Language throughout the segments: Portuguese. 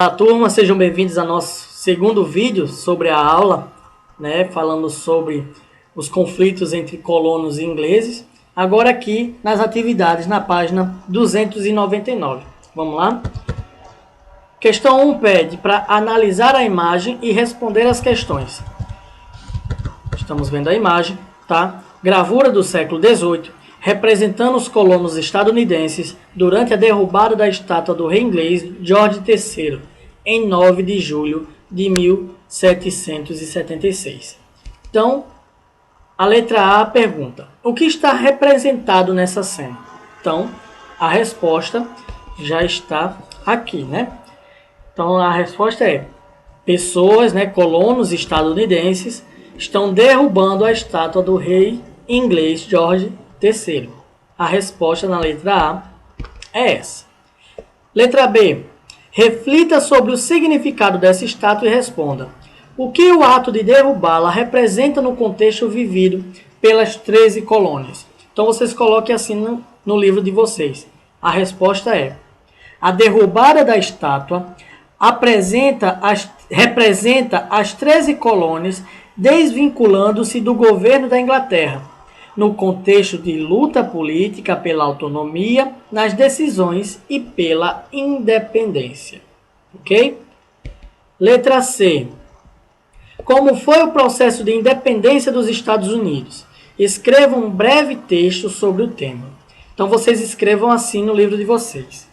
Olá, turma, sejam bem-vindos ao nosso segundo vídeo sobre a aula, falando sobre os conflitos entre colonos e ingleses. Agora aqui nas atividades, na página 299. Vamos lá? Questão 1 pede para analisar a imagem e responder as questões. Estamos vendo a imagem, tá? Gravura do século XVIII, representando os colonos estadunidenses durante a derrubada da estátua do rei inglês George III, em 9 de julho de 1776. Então, a letra A pergunta: o que está representado nessa cena? Então, a resposta já está aqui, né? Então, a resposta é: pessoas, colonos estadunidenses, estão derrubando a estátua do rei inglês George III. A resposta na letra A é essa. Letra B. Reflita sobre o significado dessa estátua e responda: o que o ato de derrubá-la representa no contexto vivido pelas 13 colônias? Então vocês coloquem assim no livro de vocês. A resposta é: a derrubada da estátua representa as 13 colônias desvinculando-se do governo da Inglaterra, no contexto de luta política pela autonomia nas decisões e pela independência. Ok? Letra C. Como foi o processo de independência dos Estados Unidos? Escreva um breve texto sobre o tema. Então vocês escrevam assim no livro de vocês.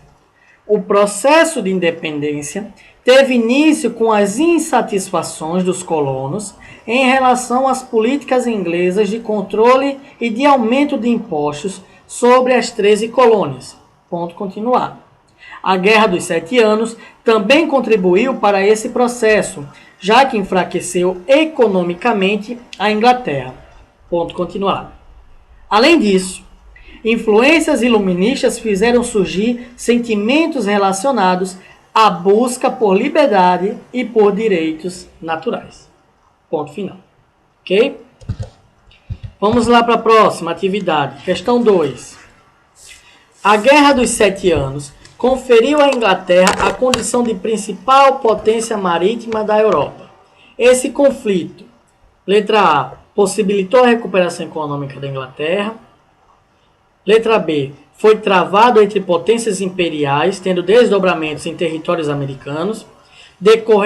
O processo de independência teve início com as insatisfações dos colonos em relação às políticas inglesas de controle e de aumento de impostos sobre as 13 colônias. Ponto continuado. A Guerra dos 7 Anos também contribuiu para esse processo, já que enfraqueceu economicamente a Inglaterra. Ponto continuado. Além disso, influências iluministas fizeram surgir sentimentos relacionados à busca por liberdade e por direitos naturais. Ponto final. Ok? Vamos lá para a próxima atividade. Questão 2. A Guerra dos 7 Anos conferiu à Inglaterra a condição de principal potência marítima da Europa. Esse conflito, letra A, possibilitou a recuperação econômica da Inglaterra. Letra B, foi travado entre potências imperiais, tendo desdobramentos em territórios americanos.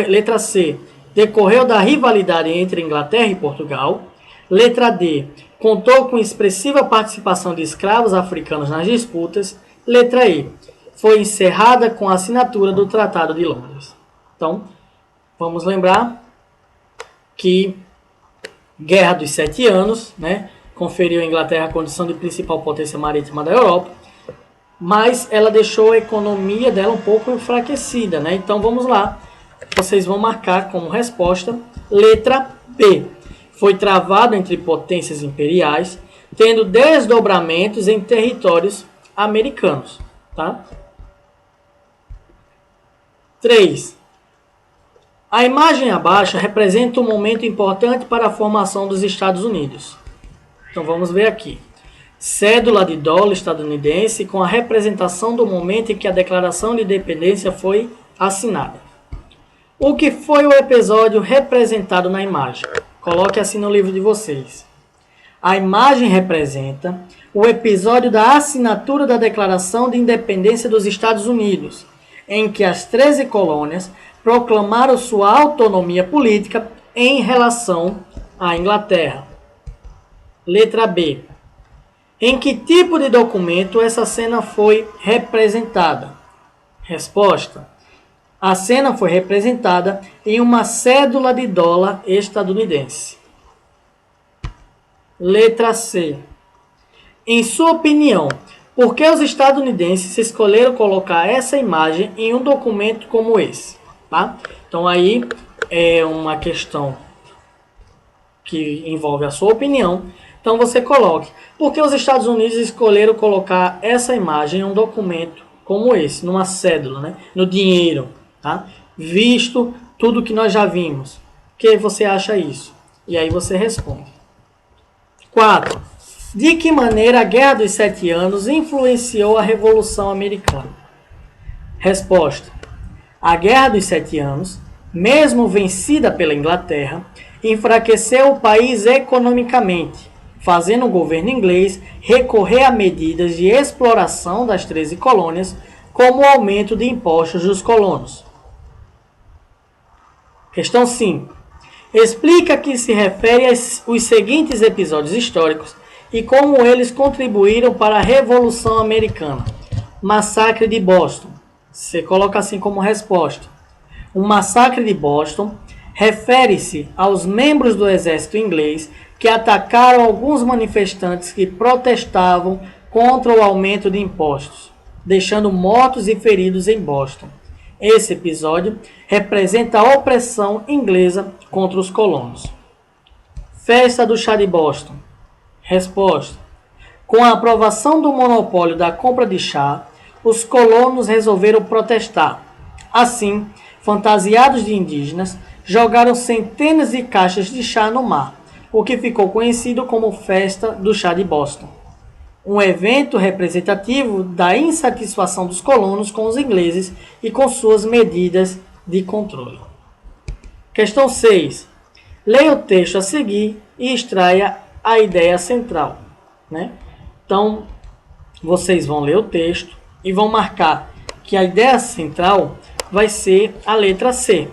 Letra C, decorreu da rivalidade entre Inglaterra e Portugal. Letra D, contou com expressiva participação de escravos africanos nas disputas. Letra E, foi encerrada com a assinatura do Tratado de Londres. Então, vamos lembrar que Guerra dos 7 Anos, conferiu à Inglaterra a condição de principal potência marítima da Europa, mas ela deixou a economia dela um pouco enfraquecida, Então vamos lá, vocês vão marcar como resposta letra B. Foi travado entre potências imperiais, tendo desdobramentos em territórios americanos, tá? 3. A imagem abaixo representa um momento importante para a formação dos Estados Unidos. Então vamos ver aqui. Cédula de dólar estadunidense com a representação do momento em que a Declaração de Independência foi assinada. O que foi o episódio representado na imagem? Coloque assim no livro de vocês. A imagem representa o episódio da assinatura da Declaração de Independência dos Estados Unidos, em que as 13 colônias proclamaram sua autonomia política em relação à Inglaterra. Letra B. Em que tipo de documento essa cena foi representada? Resposta. A cena foi representada em uma cédula de dólar estadunidense. Letra C. Em sua opinião, por que os estadunidenses escolheram colocar essa imagem em um documento como esse? Tá? Então aí é uma questão que envolve a sua opinião. Então você coloque: por que os Estados Unidos escolheram colocar essa imagem em um documento como esse, numa cédula, no dinheiro, tá? Visto tudo que nós já vimos. Por que você acha isso? E aí você responde. 4. De que maneira a Guerra dos 7 Anos influenciou a Revolução Americana? Resposta. A Guerra dos 7 Anos, mesmo vencida pela Inglaterra, enfraqueceu o país economicamente, fazendo o governo inglês recorrer a medidas de exploração das 13 colônias, como o aumento de impostos dos colonos. Questão 5. Explica a que se refere os seguintes episódios históricos e como eles contribuíram para a Revolução Americana. Massacre de Boston. Você coloca assim como resposta. O massacre de Boston refere-se aos membros do exército inglês que atacaram alguns manifestantes que protestavam contra o aumento de impostos, deixando mortos e feridos em Boston. Esse episódio representa a opressão inglesa contra os colonos. Festa do chá de Boston. Resposta. Com a aprovação do monopólio da compra de chá, os colonos resolveram protestar. Assim, fantasiados de indígenas, jogaram centenas de caixas de chá no mar, o que ficou conhecido como Festa do Chá de Boston. Um evento representativo da insatisfação dos colonos com os ingleses e com suas medidas de controle. Questão 6. Leia o texto a seguir e extraia a ideia central. Então, vocês vão ler o texto e vão marcar que a ideia central vai ser a letra C.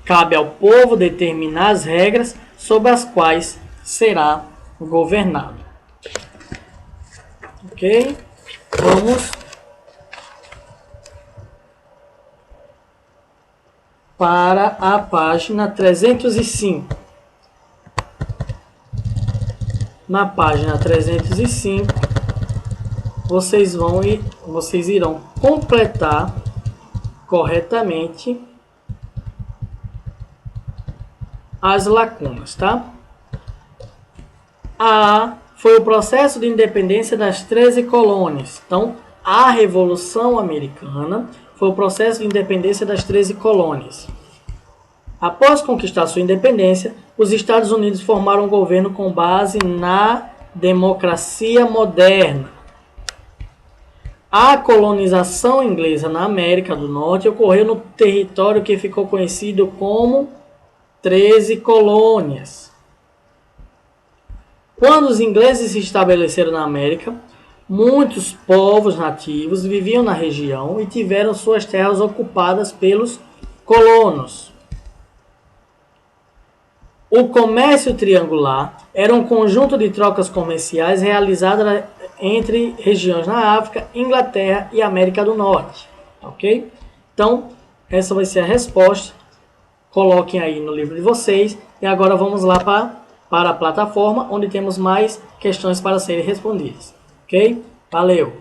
Cabe ao povo determinar as regras sobre as quais será governado. Ok? Vamos para a página 305. Na página 305, vocês irão completar corretamente as lacunas, tá? A foi o processo de independência das 13 colônias. Então, a Revolução Americana foi o processo de independência das 13 colônias. Após conquistar sua independência, os Estados Unidos formaram um governo com base na democracia moderna. A colonização inglesa na América do Norte ocorreu no território que ficou conhecido como 13 colônias. Quando os ingleses se estabeleceram na América, muitos povos nativos viviam na região e tiveram suas terras ocupadas pelos colonos. O comércio triangular era um conjunto de trocas comerciais realizadas entre regiões na África, Inglaterra e América do Norte. Ok? Então, essa vai ser a resposta. Coloquem aí no livro de vocês. E agora vamos lá para a plataforma, onde temos mais questões para serem respondidas. Ok? Valeu!